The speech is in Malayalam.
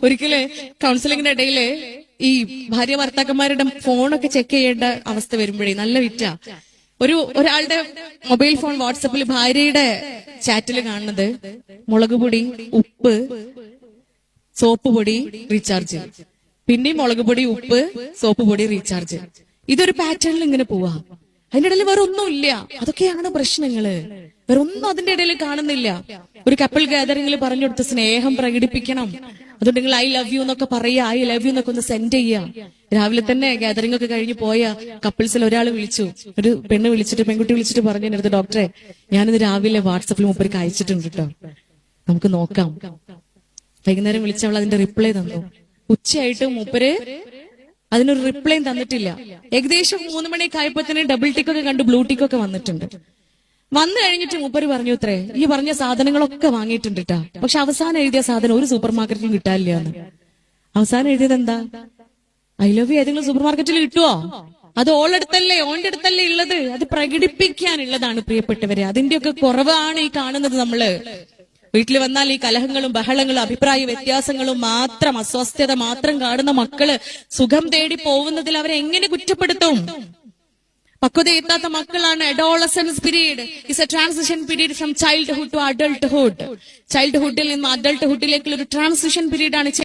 ഒരിക്കല് കൗൺസിലിംഗിന്റെ ഇടയില് ഈ ഭാര്യ ഭർത്താക്കന്മാരുടെ ഫോണൊക്കെ ചെക്ക് ചെയ്യേണ്ട അവസ്ഥ വരുമ്പോഴേ നല്ല വിറ്റ ഒരാളുടെ മൊബൈൽ ഫോൺ വാട്സപ്പിൽ ഭാര്യയുടെ ചാറ്റിൽ കാണുന്നത് മുളക് പൊടി, ഉപ്പ്, സോപ്പ് പൊടി, റീചാർജ്, പിന്നെയും മുളക് പൊടി, ഉപ്പ്, സോപ്പ് പൊടി, റീചാർജ്. ഇതൊരു പാറ്റേണിൽ ഇങ്ങനെ പോവാ. അതിന്റെ ഇടയിൽ വേറെ ഒന്നുമില്ല. അതൊക്കെയാണ് പ്രശ്നങ്ങള്. വേറെ ഒന്നും അതിന്റെ ഇടയിൽ കാണുന്നില്ല. ഒരു കപ്പിൾ ഗാദറിംഗിൽ പറഞ്ഞു കൊടുത്ത സ്നേഹം പ്രകടിപ്പിക്കണം. അതുകൊണ്ട് നിങ്ങൾ ഐ ലവ് യു എന്നൊക്കെ പറയാ, ഐ ലവ് യു എന്നൊക്കെ ഒന്ന് സെൻഡ് ചെയ്യാ. രാവിലെ തന്നെ ഗാദറിംഗ് ഒക്കെ കഴിഞ്ഞ് പോയ കപ്പിൾസിൽ ഒരാൾ വിളിച്ചു, ഒരു പെൺകുട്ടി വിളിച്ചിട്ട് പറഞ്ഞു എൻ്റെ അടുത്ത്, ഡോക്ടറെ ഞാനിത് രാവിലെ വാട്സപ്പിൽ മൂപ്പർക്ക് അയച്ചിട്ടുണ്ട് കേട്ടോ, നമുക്ക് നോക്കാം. വൈകുന്നേരം വിളിച്ചവൾ അതിന്റെ റിപ്ലൈ തന്നു. ഉച്ചയായിട്ട് മൂപ്പര് അതിനൊരു റിപ്ലൈയും തന്നിട്ടില്ല. ഏകദേശം 3 മണിയൊക്കെ ആയപ്പോ തന്നെ ഡബിൾ ടിക്കൊക്കെ കണ്ട് ബ്ലൂ ടിക്കൊക്കെ വന്നിട്ടുണ്ട്. വന്നു കഴിഞ്ഞിട്ട് മൂപ്പര് പറഞ്ഞു, ഇത്രേ ഈ പറഞ്ഞ സാധനങ്ങളൊക്കെ വാങ്ങിയിട്ടുണ്ട് കേട്ടാ, പക്ഷെ അവസാനം എഴുതിയ സാധനം ഒരു സൂപ്പർ മാർക്കറ്റിലും കിട്ടാനില്ല എന്ന്. അവസാനം എഴുതിയത് എന്താ? ഐ ലവ് യു ഏതെങ്കിലും സൂപ്പർ മാർക്കറ്റിൽ കിട്ടുവോ? അത് ഓന്റെ അടുത്തല്ലേ ഉള്ളത്. അത് പ്രകടിപ്പിക്കാനുള്ളതാണ് പ്രിയപ്പെട്ടവരെ. അതിന്റെയൊക്കെ കുറവാണ് ഈ കാണുന്നത്. നമ്മള് വീട്ടിൽ വന്നാൽ ഈ കലഹങ്ങളും ബഹളങ്ങളും അഭിപ്രായ വ്യത്യാസങ്ങളും മാത്രം, അസ്വസ്ഥത മാത്രം കാണുന്ന മക്കള് സുഖം തേടി പോകുന്നതിൽ അവരെ എങ്ങനെ കുറ്റപ്പെടുത്തും? പക്വതയെത്താത്ത മക്കളാണ്. Adolescence period is a transition period from childhood to adulthood. ചൈൽഡ്ഹുഡിൽ നിന്ന് അഡൾട്ട്ഹുഡിലേക്കുള്ള ഒരു ട്രാൻസിഷൻ പീരീഡ് ആണ്.